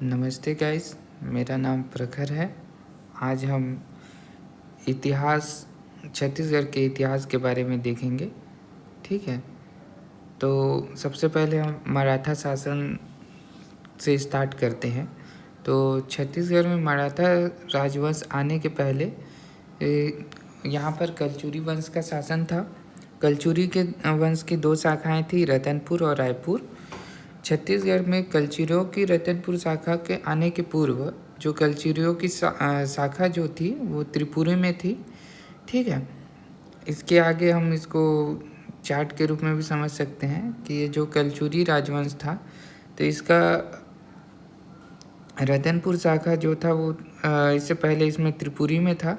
नमस्ते गाइस, मेरा नाम प्रखर है। आज हम इतिहास छत्तीसगढ़ के इतिहास के बारे में देखेंगे। ठीक है, तो सबसे पहले हम मराठा शासन से स्टार्ट करते हैं। तो छत्तीसगढ़ में मराठा राजवंश आने के पहले यहाँ पर कलचुरी वंश का शासन था। कलचुरी के वंश की दो शाखाएं थी, रतनपुर और रायपुर। छत्तीसगढ़ में कलचुरियों की रतनपुर शाखा के आने के पूर्व जो कलचुरियों की शाखा जो थी वो त्रिपुरी में थी। ठीक है, इसके आगे हम इसको चार्ट के रूप में भी समझ सकते हैं कि ये जो कलचुरी राजवंश था तो इसका रतनपुर शाखा जो था वो इससे पहले इसमें त्रिपुरी में था,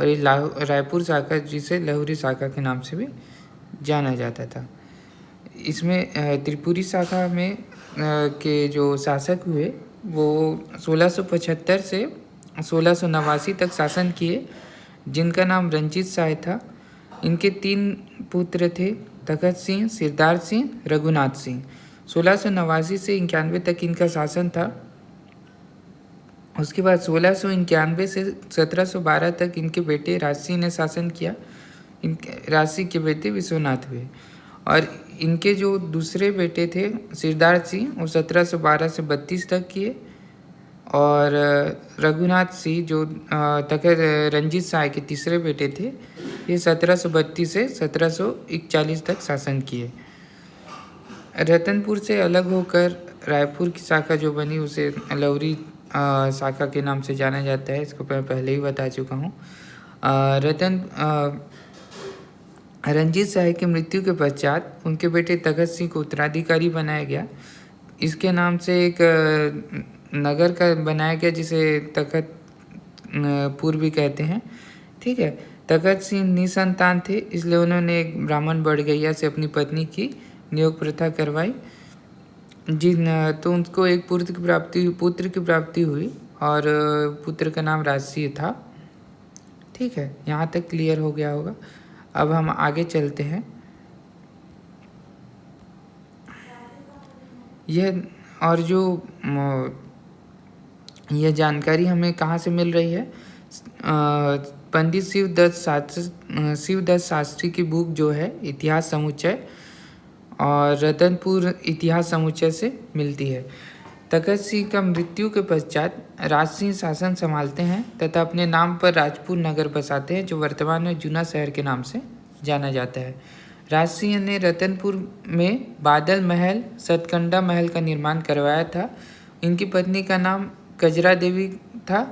और ये रायपुर शाखा जिसे लहुरी शाखा के नाम से भी जाना जाता था। इसमें त्रिपुरी शाखा में के जो शासक हुए वो 1675 से 1689 तक शासन किए, जिनका नाम रंजीत साय था। इनके 3 पुत्र थे, तखत सिंह, सिरदार सिंह, रघुनाथ सिंह। 1689 से 91 तक इनका शासन था। उसके बाद 1691 से 1712 तक इनके बेटे राजसिंह ने शासन किया। इनके राजसिंह के बेटे विश्वनाथ हुए, और इनके जो दूसरे बेटे थे सिरदार सिंह वो 1712 से 32 तक किए, और रघुनाथ सिंह जो तखत रंजीत साय के तीसरे बेटे थे ये 1732 से 1741 तक शासन किए। रतनपुर से अलग होकर रायपुर की शाखा जो बनी उसे लौरी शाखा के नाम से जाना जाता है। इसको मैं पहले ही बता चुका हूँ। रंजीत साय की मृत्यु के पश्चात उनके बेटे तखत सिंह को उत्तराधिकारी बनाया गया। इसके नाम से एक नगर का बनाया गया जिसे तखत पुर भी कहते हैं। ठीक है, तखत सिंह निसंतान थे, इसलिए उन्होंने एक ब्राह्मण बड़गैया से अपनी पत्नी की नियोग प्रथा करवाई, तो उनको एक पुत्र की प्राप्ति हुई, और पुत्र का नाम राजसिंह था। ठीक है, यहाँ तक क्लियर हो गया होगा। अब हम आगे चलते हैं। यह और जो यह जानकारी हमें कहाँ से मिल रही है, पंडित शिवदत्त शास्त्री की बुक जो है इतिहास समुच्चय और रतनपुर इतिहास समुच्चय से मिलती है। तखत सिंह का मृत्यु के पश्चात राजसिंह शासन संभालते हैं तथा अपने नाम पर राजपुर नगर बसाते हैं, जो वर्तमान में जूना शहर के नाम से जाना जाता है। राजसिंह ने रतनपुर में बादल महल, सतकंडा महल का निर्माण करवाया था। इनकी पत्नी का नाम कजरा देवी था।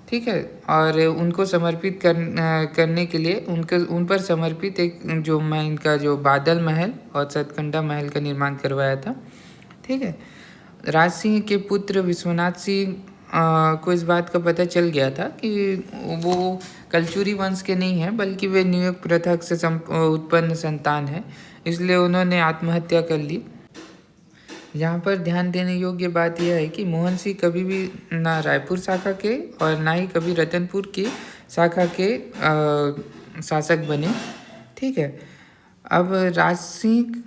ठीक है, और उनको समर्पित करने के लिए उन पर समर्पित एक इनका जो बादल महल और सतकंडा महल का निर्माण करवाया था। ठीक है, राज सिंह के पुत्र विश्वनाथ सिंह को इस बात का पता चल गया था कि वो कलचुरी वंश के नहीं हैं, बल्कि वे नियोग प्रथा से उत्पन्न संतान है, इसलिए उन्होंने आत्महत्या कर ली। यहाँ पर ध्यान देने योग्य बात यह है कि मोहन सिंह कभी भी ना रायपुर शाखा के और ना ही कभी रतनपुर की शाखा के शासक बने। ठीक है, अब राज सिंह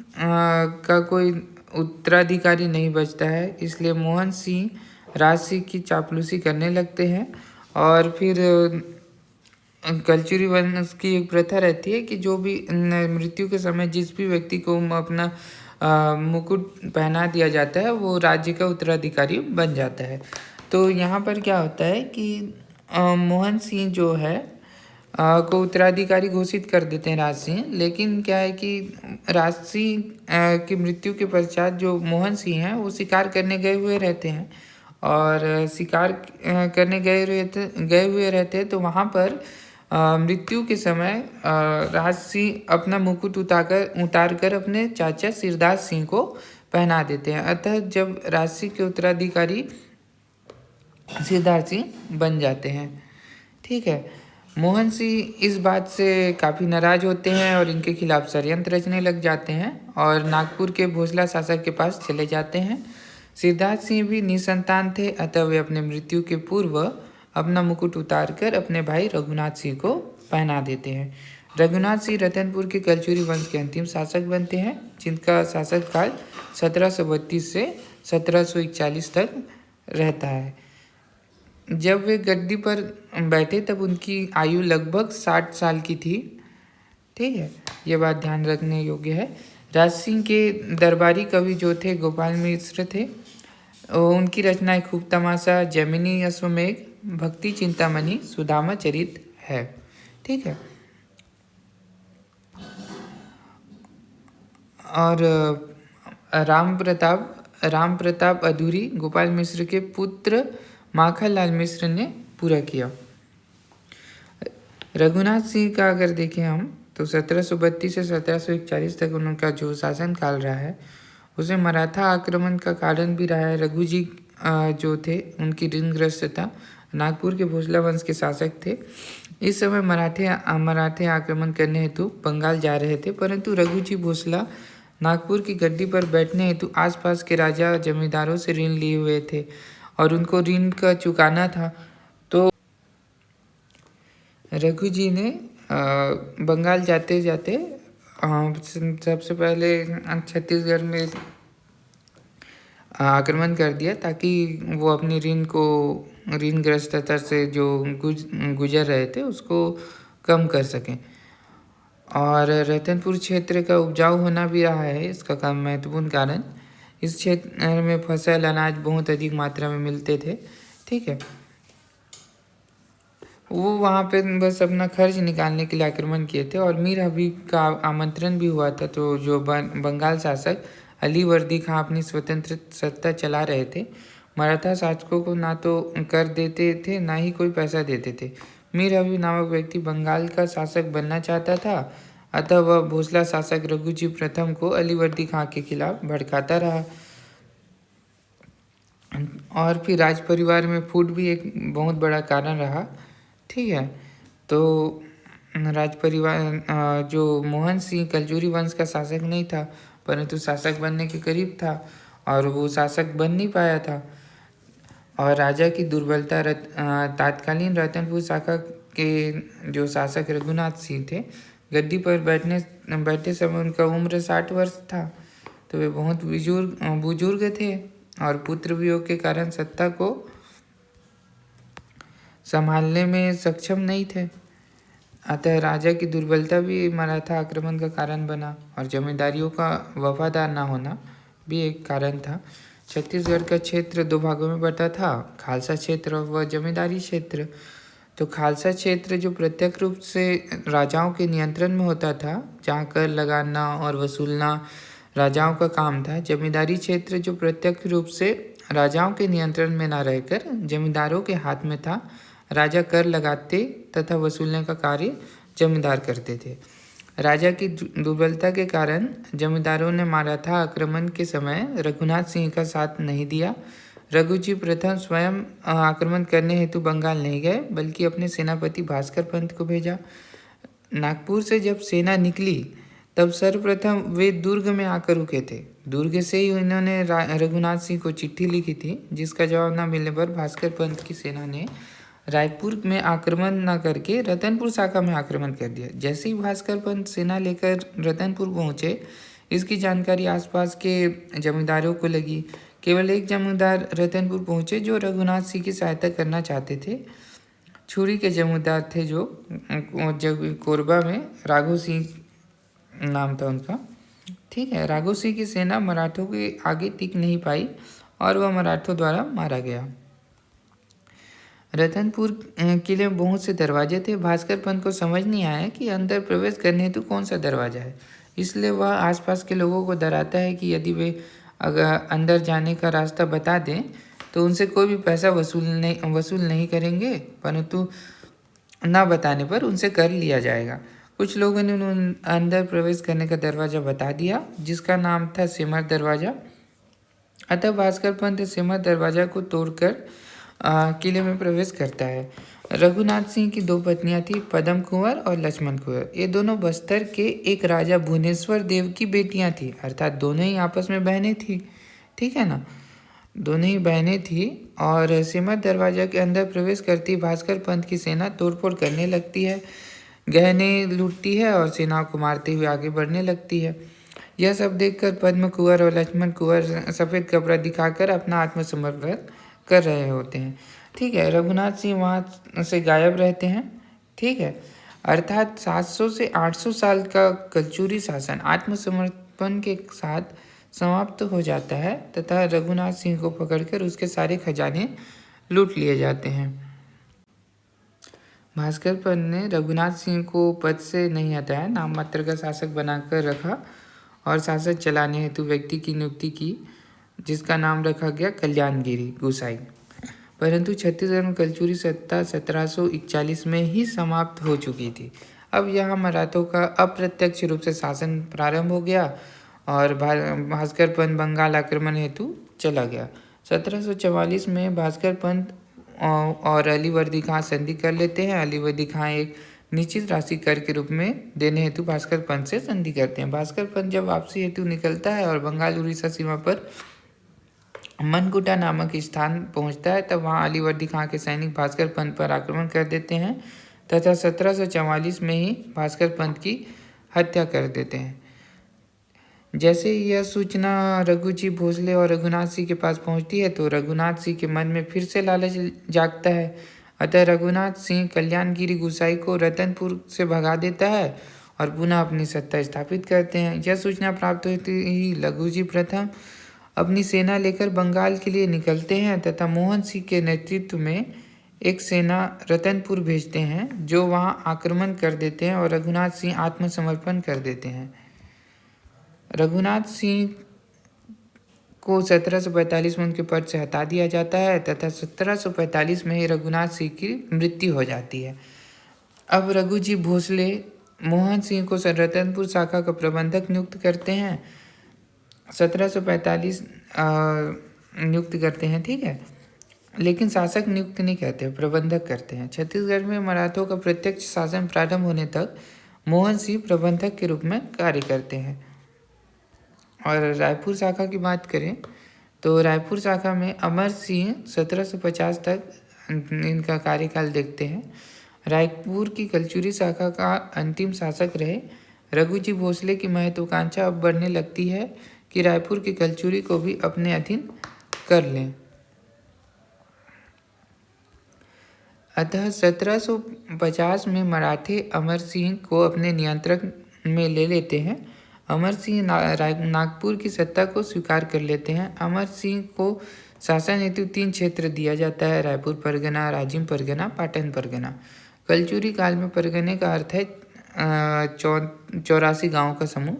का कोई उत्तराधिकारी नहीं बचता है, इसलिए मोहन सिंह राज सिंह की चापलूसी करने लगते हैं। और फिर कलचुरी वंश की एक प्रथा रहती है कि जो भी मृत्यु के समय जिस भी व्यक्ति को अपना मुकुट पहना दिया जाता है वो राज्य का उत्तराधिकारी बन जाता है। तो यहाँ पर क्या होता है कि मोहन सिंह जो है को उत्तराधिकारी घोषित कर देते हैं राज सिंह, लेकिन क्या है कि राज सिंह की मृत्यु के पश्चात जो मोहन सिंह हैं वो शिकार करने गए हुए रहते हैं, और शिकार करने गए हुए रहते हैं। तो वहाँ पर मृत्यु के समय राज सिंह अपना मुकुट उतार कर अपने चाचा सिरदार सिंह को पहना देते हैं। अतः जब राज सिंह के उत्तराधिकारी सिरदार सिंह बन जाते हैं। ठीक है, मोहन सिंह इस बात से काफ़ी नाराज होते हैं और इनके खिलाफ षड्यंत्र रचने लग जाते हैं और नागपुर के भोसला शासक के पास चले जाते हैं। सिरदार सिंह भी निसंतान थे, अतः वे अपने मृत्यु के पूर्व अपना मुकुट उतारकर अपने भाई रघुनाथ सिंह को पहना देते हैं। रघुनाथ सिंह रतनपुर के कलचुरी वंश के अंतिम शासक बनते हैं, जिनका शासक काल 1732 से 1741 तक रहता है। जब वे गद्दी पर बैठे तब उनकी आयु लगभग 60 साल की थी। ठीक है, ये बात ध्यान रखने योग्य है। राज सिंह के दरबारी कवि जो थे गोपाल मिश्र थे। उनकी रचनाएं खूब तमाशा, जैमिनी अश्वमेघ, भक्ति चिंतामणि, सुदामा चरित है। ठीक है, और राम प्रताप अधूरी गोपाल मिश्र के पुत्र माखनलाल मिश्र ने पूरा किया। रघुनाथ सिंह का अगर देखें हम तो 1732 से 1741 तक उनका जो शासन काल रहा है उसे मराठा आक्रमण का कारण भी रहा है। रघु जी जो थे उनकी ऋणग्रस्तता, नागपुर के भोसला वंश के शासक थे। इस समय मराठे आक्रमण करने हेतु बंगाल जा रहे थे, परंतु रघु जी भोसला नागपुर की गद्दी पर बैठने हेतु आसपास के राजा जमींदारों से ऋण लिए हुए थे और उनको ऋण का चुकाना था। तो रघु जी ने बंगाल जाते जाते सबसे पहले छत्तीसगढ़ में आक्रमण कर दिया ताकि वो अपनी ऋणग्रस्तता से जो गुजर रहे थे उसको कम कर सकें। और रतनपुर क्षेत्र का उपजाऊ होना भी रहा है इसका काम महत्वपूर्ण कारण। इस क्षेत्र में फसल अनाज बहुत अधिक मात्रा में मिलते थे। ठीक है, वो वहाँ पे बस अपना खर्च निकालने के लिए आक्रमण किए थे और मीर हबीब का आमंत्रण भी हुआ था। तो जो बंगाल शासक अली वर्दी खां अपनी स्वतंत्र सत्ता चला रहे थे, मराठा शासकों को ना तो कर देते थे ना ही कोई पैसा देते थे। मीर हबीब नामक व्यक्ति बंगाल का शासक बनना चाहता था, अतः वह भोसला शासक रघुजी प्रथम को अली वर्दी खां के खिलाफ भड़काता रहा। और फिर राज परिवार में फूट भी एक बहुत बड़ा कारण रहा। ठीक है, तो राज परिवार जो मोहन सिंह कलजूरी वंश का शासक नहीं था, परंतु शासक बनने के करीब था और वो शासक बन नहीं पाया था। और राजा की दुर्बलता तात्कालीन रतनपुर शाखा के जो शासक रघुनाथ सिंह थे, गद्दी पर बैठे समय उनका उम्र 60 वर्ष था। तो वे बहुत बुजुर्ग थे और पुत्र वियोग के कारण सत्ता को संभालने में सक्षम नहीं थे। अतः राजा की दुर्बलता भी मराठा आक्रमण का कारण बना और जमींदारियों का वफादार न होना भी एक कारण था। छत्तीसगढ़ का क्षेत्र दो भागों में बटा था, खालसा क्षेत्र व जमींदारी क्षेत्र। तो खालसा क्षेत्र जो प्रत्यक्ष रूप से राजाओं के नियंत्रण में होता था, जहाँ कर लगाना और वसूलना राजाओं का काम था। जमींदारी क्षेत्र जो प्रत्यक्ष रूप से राजाओं के नियंत्रण में न रहकर जमींदारों के हाथ में था। राजा कर लगाते तथा वसूलने का कार्य जमींदार करते थे। राजा की दुर्बलता के कारण जमींदारों ने मराठा आक्रमण के समय रघुनाथ सिंह का साथ नहीं दिया। रघुजी प्रथम स्वयं आक्रमण करने हेतु बंगाल नहीं गए, बल्कि अपने सेनापति भास्कर पंत को भेजा। नागपुर से जब सेना निकली तब सर्वप्रथम वे दुर्ग में आकर रुके थे। दुर्ग से ही उन्होंने रघुनाथ सिंह को चिट्ठी लिखी थी, जिसका जवाब न मिलने पर भास्कर पंत की सेना ने रायपुर में आक्रमण न करके रतनपुर शाखा में आक्रमण कर दिया। जैसे ही भास्कर पंत सेना लेकर रतनपुर पहुंचे, इसकी जानकारी आसपास के जमींदारों को लगी। केवल एक जमींदार रतनपुर पहुंचे जो रघुनाथ सिंह की सहायता करना चाहते थे। छुरी के जमींदार थे जो कोरबा में राघो सिंह नाम था उनका। ठीक है, राघो सिंह की सेना मराठों के आगे टिक नहीं पाई और वह मराठों द्वारा मारा गया। रतनपुर किले में बहुत से दरवाजे थे। भास्कर पंत को समझ नहीं आया कि अंदर प्रवेश करने हेतु कौन सा दरवाजा है, इसलिए वह आसपास के लोगों को डराता है कि यदि वे अगर अंदर जाने का रास्ता बता दें तो उनसे कोई भी पैसा वसूल नहीं करेंगे, परंतु ना बताने पर उनसे कर लिया जाएगा। कुछ लोगों ने अंदर प्रवेश करने का दरवाज़ा बता दिया, जिसका नाम था सिमर दरवाज़ा। अतः भास्कर पंत सिमर दरवाज़ा को तोड़कर किले में प्रवेश करता है। रघुनाथ सिंह की दो पत्नियां थी, पदम कुंवर और लक्ष्मण कुंवर। ये दोनों बस्तर के एक राजा भुवनेश्वर देव की बेटियां थी, अर्थात दोनों ही आपस में बहनें थी। ठीक है ना, दोनों ही बहनें थी। और सिमर दरवाजा के अंदर प्रवेश करती भास्कर पंत की सेना तोड़फोड़ करने लगती है, गहने लूटती है और सेना को मारते हुए आगे बढ़ने लगती है। यह सब देखकर पद्म कुंवर और लक्ष्मण कुंवर सफ़ेद कपड़ा दिखाकर अपना आत्मसमर्पण कर रहे होते हैं। ठीक है, रघुनाथ सिंह वहाँ से गायब रहते हैं। ठीक है, अर्थात 700 से 800 साल का कलचुरी शासन आत्मसमर्पण के साथ समाप्त हो जाता है तथा रघुनाथ सिंह को पकड़कर उसके सारे खजाने लूट लिए जाते हैं। भास्कर पंत ने रघुनाथ सिंह को पद से नहीं हटाया, नाम मात्र का शासक बनाकर रखा और शासन चलाने हेतु व्यक्ति की नियुक्ति की, जिसका नाम रखा गया कल्याणगिरी गुसाई। परंतु छत्तीसगढ़ में कलचुरी सत्ता 1741 में ही समाप्त हो चुकी थी। अब यहाँ मराठों का अप्रत्यक्ष रूप से शासन प्रारंभ हो गया और भास्कर पंत बंगाल आक्रमण हेतु चला गया। 1744 में भास्कर पंत और अलीवर्दी खां संधि कर लेते हैं। अलीवर्दी खां एक निश्चित राशि कर के रूप में देने हेतु भास्कर पंत से संधि करते हैं। भास्कर पंत जब वापसी हेतु निकलता है और बंगाल उड़ीसा सीमा पर मनकुटा नामक स्थान पहुंचता है, तब वहां अलीवर्दी खां के सैनिक भास्कर पंत पर आक्रमण कर देते हैं तथा 1744 में ही भास्कर पंत की हत्या कर देते हैं। जैसे ही यह सूचना रघुजी भोसले और रघुनाथ सिंह के पास पहुंचती है तो रघुनाथ सिंह के मन में फिर से लालच जागता है। अतः रघुनाथ सिंह कल्याणगिरी गुसाई को रतनपुर से भगा देता है और पुनः अपनी सत्ता स्थापित करते हैं। यह सूचना प्राप्त होते ही लघुजी प्रथम अपनी सेना लेकर बंगाल के लिए निकलते हैं तथा मोहन सिंह के नेतृत्व में एक सेना रतनपुर भेजते हैं, जो वहां आक्रमण कर देते हैं और रघुनाथ सिंह आत्मसमर्पण कर देते हैं। रघुनाथ सिंह को 1745 में उनके पद से हटा दिया जाता है तथा 1745 में ही रघुनाथ सिंह की मृत्यु हो जाती है। अब रघुजी भोसले मोहन सिंह को रतनपुर शाखा का प्रबंधक नियुक्त करते हैं। 1745 नियुक्त करते हैं, ठीक है, लेकिन शासक नियुक्त नहीं करते, प्रबंधक करते हैं। छत्तीसगढ़ में मराठों का प्रत्यक्ष शासन प्रारंभ होने तक मोहन सिंह प्रबंधक के रूप में कार्य करते हैं। और रायपुर शाखा की बात करें तो रायपुर शाखा में अमर सिंह 1750 तक इनका कार्यकाल देखते हैं। रायपुर की कलचुरी शाखा का अंतिम शासक रहे। रघुजी भोसले की महत्वाकांक्षा अब बढ़ने लगती है कि रायपुर की कलचुरी को भी अपने अधीन कर लें। अतः 1750 में मराठे अमर सिंह को अपने नियंत्रण में ले लेते हैं। अमर सिंह नागपुर की सत्ता को स्वीकार कर लेते हैं। अमर सिंह को शासन हेतु 3 क्षेत्र दिया जाता है: रायपुर परगना, राजिम परगना, पाटन परगना। कलचुरी काल में परगने का अर्थ है 84 गाँव का समूह।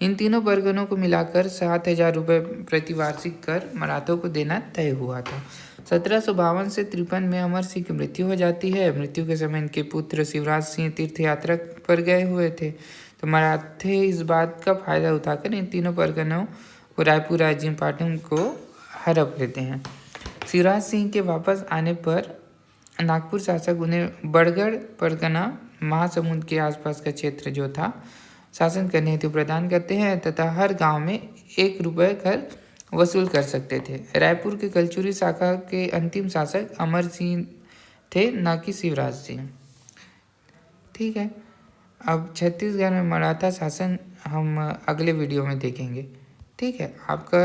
इन तीनों परगनों को मिलाकर 7,000 रुपये प्रतिवार्षिक कर मराठों को देना तय हुआ था। 1752 से 53 में अमर सिंह की मृत्यु हो जाती है। मृत्यु के समय इनके पुत्र शिवराज सिंह तीर्थ यात्रा पर गए हुए थे, तो मराठे इस बात का फायदा उठाकर इन तीनों परगनों को रायपुर, राजिम, पाटन को हड़प लेते हैं। शिवराज सिंह के वापस आने पर नागपुर शासक उन्हें बड़गढ़ परगना, महासमुंद के आसपास का क्षेत्र जो था, शासन करने हेतु प्रदान करते हैं तथा हर गांव में 1 रुपये कर वसूल कर सकते थे। रायपुर के कलचुरी शाखा के अंतिम शासक अमर सिंह थे, न कि शिवराज सिंह। ठीक है, अब छत्तीसगढ़ में मराठा शासन हम अगले वीडियो में देखेंगे। ठीक है, आपका